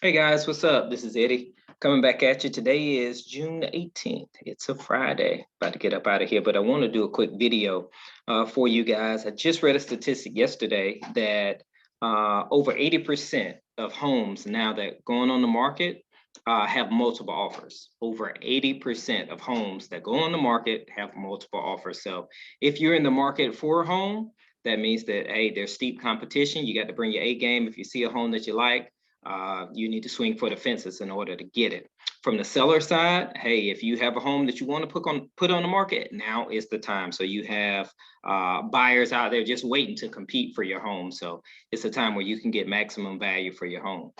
Hey guys, what's up? This is Eddie coming back at you. Today is June 18th. It's a Friday. About to get up out of here, but I want to do a quick video for you guys. I just read a statistic yesterday that over 80% of homes now that going on the market have multiple offers. Over 80% of homes that go on the market have multiple offers. So if you're in the market for a home, that means that, hey, there's steep competition. You got to bring your A game. If you see a home that you like, you need to swing for the fences in order to get it. From the seller side, hey, if you have a home that you want to put on the market, now is the time. So you have buyers out there just waiting to compete for your home. So it's a time where you can get maximum value for your home.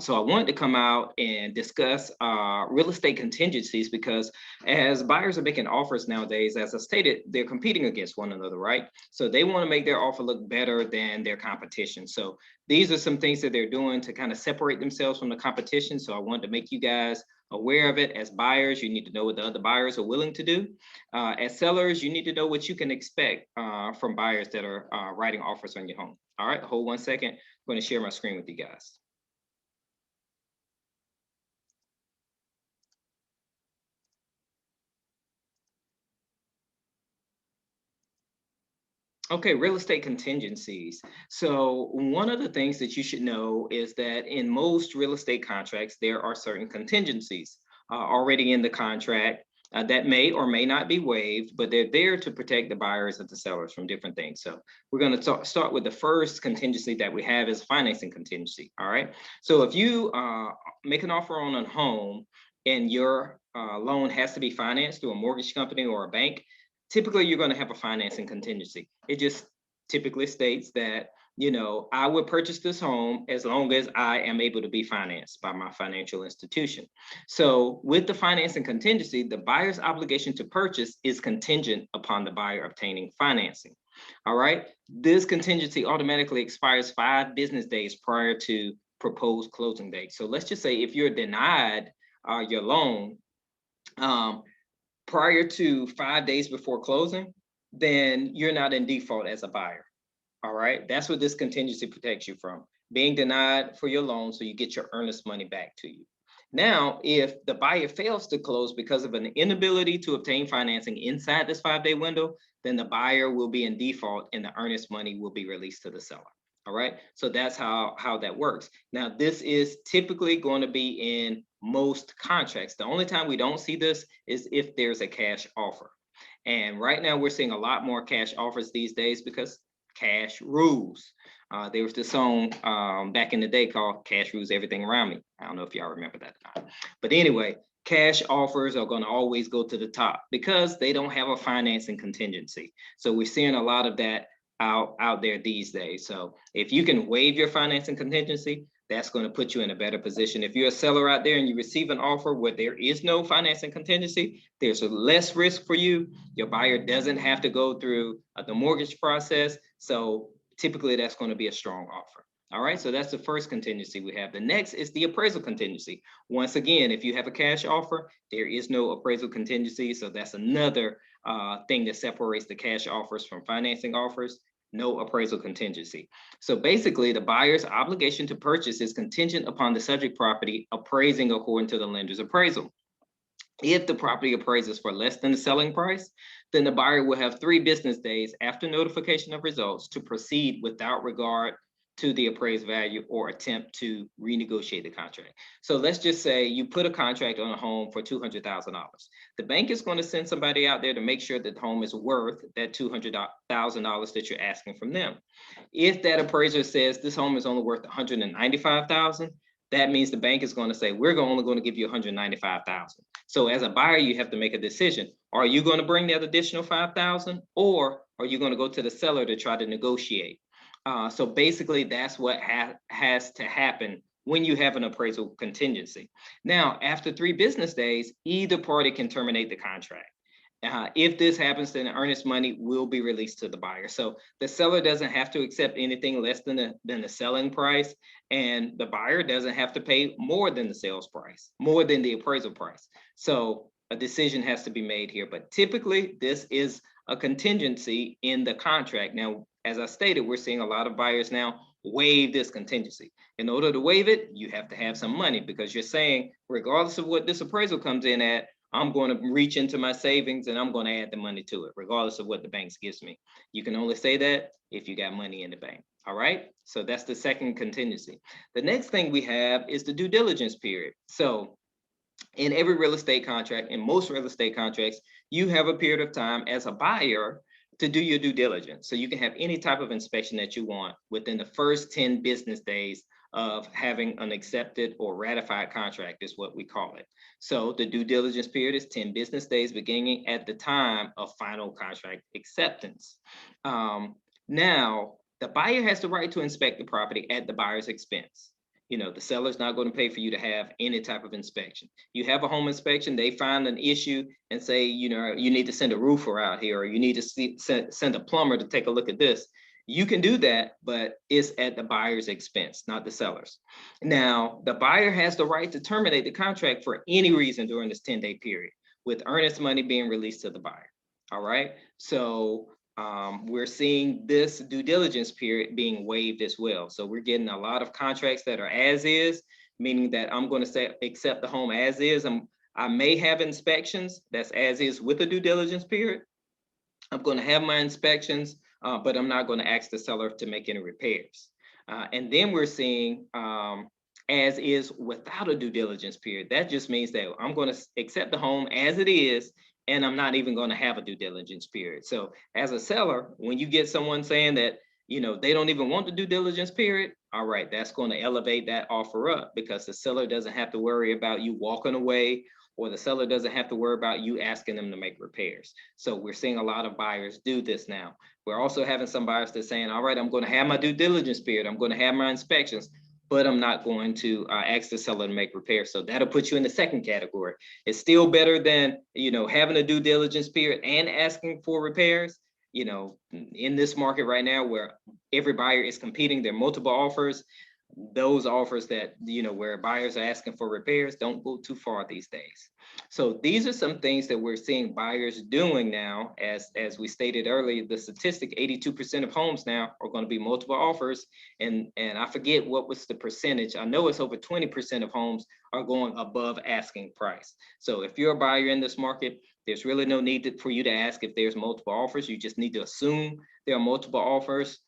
So I wanted to come out and discuss real estate contingencies, because as buyers are making offers nowadays, as I stated, they're competing against one another, right? So they want to make their offer look better than their competition. So these are some things that they're doing to kind of separate themselves from the competition. So I wanted to make you guys aware of it. As buyers, you need to know what the other buyers are willing to do. As sellers, you need to know what you can expect from buyers that are writing offers on your home. All right, hold 1 second. I'm going to share my screen with you guys. Okay, real estate contingencies. So one of the things that you should know is that in most real estate contracts, there are certain contingencies already in the contract that may or may not be waived, but they're there to protect the buyers and the sellers from different things. So we're going to start with the first contingency that we have is financing contingency. All right. So if you make an offer on a home and your loan has to be financed through a mortgage company or a bank, typically you're going to have a financing contingency. It just typically states that, you know, I would purchase this home as long as I am able to be financed by my financial institution. So with the financing contingency, the buyer's obligation to purchase is contingent upon the buyer obtaining financing. All right. This contingency automatically expires 5 business days prior to proposed closing date. So let's just say if you're denied your loan, prior to 5 days before closing, then you're not in default as a buyer. All right. That's what this contingency protects you from, being denied for your loan, so you get your earnest money back to you. Now, if the buyer fails to close because of an inability to obtain financing inside this 5-day window, then the buyer will be in default and the earnest money will be released to the seller. All right. So that's how that works. Now, this is typically going to be in most contracts. The only time we don't see this is if there's a cash offer. And right now we're seeing a lot more cash offers these days because cash rules. There was this song back in the day called Cash Rules Everything Around Me. I don't know if y'all remember that or not. But anyway, cash offers are going to always go to the top because they don't have a financing contingency. So we're seeing a lot of that out there these days. So if you can waive your financing contingency, that's going to put you in a better position. If you're a seller out there and you receive an offer where there is no financing contingency, there's a less risk for you. Your buyer doesn't have to go through the mortgage process. So typically that's going to be a strong offer. All right, so that's the first contingency we have. The next is the appraisal contingency. Once again, if you have a cash offer, there is no appraisal contingency. So that's another thing that separates the cash offers from financing offers. No appraisal contingency. So basically, the buyer's obligation to purchase is contingent upon the subject property appraising according to the lender's appraisal. If the property appraises for less than the selling price, then the buyer will have 3 business days after notification of results to proceed without regard to the appraised value or attempt to renegotiate the contract. So let's just say you put a contract on a home for $200,000. The bank is going to send somebody out there to make sure that the home is worth that $200,000 that you're asking from them. If that appraiser says this home is only worth $195,000, that means the bank is going to say, we're only going to give you $195,000. So as a buyer, you have to make a decision. Are you going to bring that additional $5,000, or are you going to go to the seller to try to negotiate? So basically, that's what has to happen when you have an appraisal contingency. Now, after 3 business days, either party can terminate the contract. If this happens, then the earnest money will be released to the buyer. So the seller doesn't have to accept anything less than the selling price, and the buyer doesn't have to pay more than the sales price, more than the appraisal price. So a decision has to be made here. But typically, this is a contingency in the contract. Now, as I stated, we're seeing a lot of buyers now waive this contingency. In order to waive it, you have to have some money, because you're saying, regardless of what this appraisal comes in at, I'm going to reach into my savings and I'm going to add the money to it, regardless of what the bank gives me. You can only say that if you got money in the bank. All right. So that's the second contingency. The next thing we have is the due diligence period. So in every real estate contract, in most real estate contracts, you have a period of time as a buyer to do your due diligence. So you can have any type of inspection that you want within the first 10 business days of having an accepted or ratified contract, is what we call it. So the due diligence period is 10 business days beginning at the time of final contract acceptance. Now, the buyer has the right to inspect the property at the buyer's expense. You know, the seller's not going to pay for you to have any type of inspection. You have a home inspection, they find an issue and say, you know, you need to send a roofer out here, or you need to send a plumber to take a look at this. You can do that, but it's at the buyer's expense, not the seller's. Now, the buyer has the right to terminate the contract for any reason during this 10-day period, with earnest money being released to the buyer. All right. So we're seeing this due diligence period being waived as well. So we're getting a lot of contracts that are as is, meaning that I'm going to say accept the home as is. I may have inspections that's as is with a due diligence period. I'm going to have my inspections, but I'm not going to ask the seller to make any repairs. And then we're seeing as is without a due diligence period. That just means that I'm going to accept the home as it is, and I'm not even going to have a due diligence period. So as a seller, when you get someone saying that, you know, they don't even want the due diligence period, all right, that's going to elevate that offer up, because the seller doesn't have to worry about you walking away, or the seller doesn't have to worry about you asking them to make repairs. So we're seeing a lot of buyers do this now. We're also having some buyers that are saying, all right, I'm going to have my due diligence period, I'm going to have my inspections, but I'm not going to ask the seller to make repairs. So that'll put you in the second category. It's still better than, you know, having a due diligence period and asking for repairs. You know, in this market right now where every buyer is competing, there are multiple offers. Those offers that, you know, where buyers are asking for repairs don't go too far these days. So these are some things that we're seeing buyers doing now. As we stated earlier, the statistic, 82% of homes now are going to be multiple offers. And I forget what was the percentage. I know it's over 20% of homes are going above asking price. So if you're a buyer in this market, there's really no need for you to ask if there's multiple offers. You just need to assume there are multiple offers.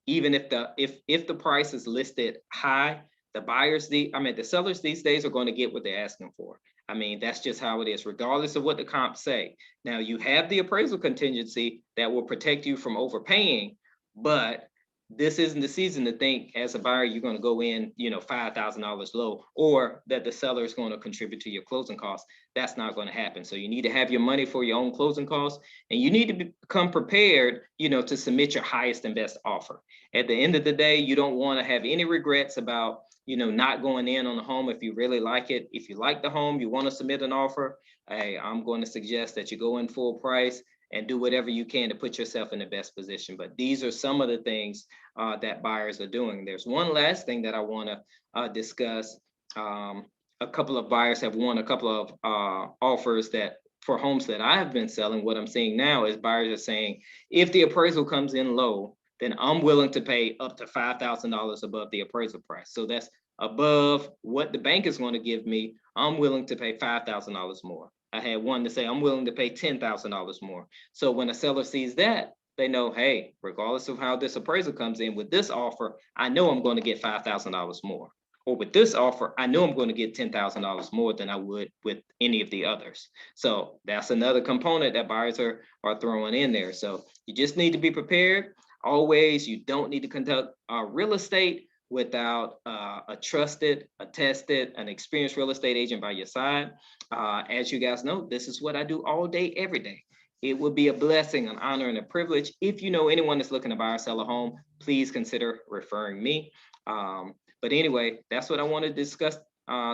Even if the price is listed high, the sellers these days are going to get what they're asking for. I mean, that's just how it is, regardless of what the comps say. Now, you have the appraisal contingency that will protect you from overpaying, but this isn't the season to think as a buyer you're going to go in, you know, $5,000 low, or that the seller is going to contribute to your closing costs. That's not going to happen. So you need to have your money for your own closing costs, and you need to become prepared, you know, to submit your highest and best offer. At the end of the day, you don't want to have any regrets about, you know, not going in on the home if you really like it. If you like the home, you want to submit an offer, hey, I'm going to suggest that you go in full price and do whatever you can to put yourself in the best position. But these are some of the things that buyers are doing. There's one last thing that I want to discuss. A couple of buyers have won a couple of offers that for homes that I have been selling. What I'm seeing now is buyers are saying, if the appraisal comes in low, then I'm willing to pay up to $5,000 above the appraisal price. So that's above what the bank is going to give me. I'm willing to pay $5,000 more. I had one to say, I'm willing to pay $10,000 more. So when a seller sees that, they know, hey, regardless of how this appraisal comes in with this offer, I know I'm going to get $5,000 more. Or with this offer, I know I'm going to get $10,000 more than I would with any of the others. So that's another component that buyers are throwing in there. So you just need to be prepared. Always, you don't need to conduct real estate without a trusted, a tested, an experienced real estate agent by your side. As you guys know, this is what I do all day, every day. It would be a blessing, an honor, and a privilege. If you know anyone that's looking to buy or sell a home, please consider referring me. But anyway, that's what I want to discuss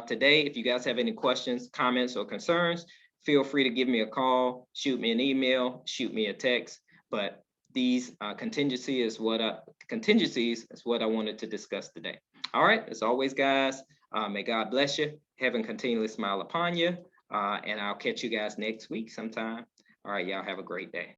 today. If you guys have any questions, comments, or concerns, feel free to give me a call, shoot me an email, shoot me a text. But these contingencies is what I wanted to discuss today. All right, as always, guys, may God bless you. Heaven continually smile upon you. And I'll catch you guys next week sometime. All right, y'all have a great day.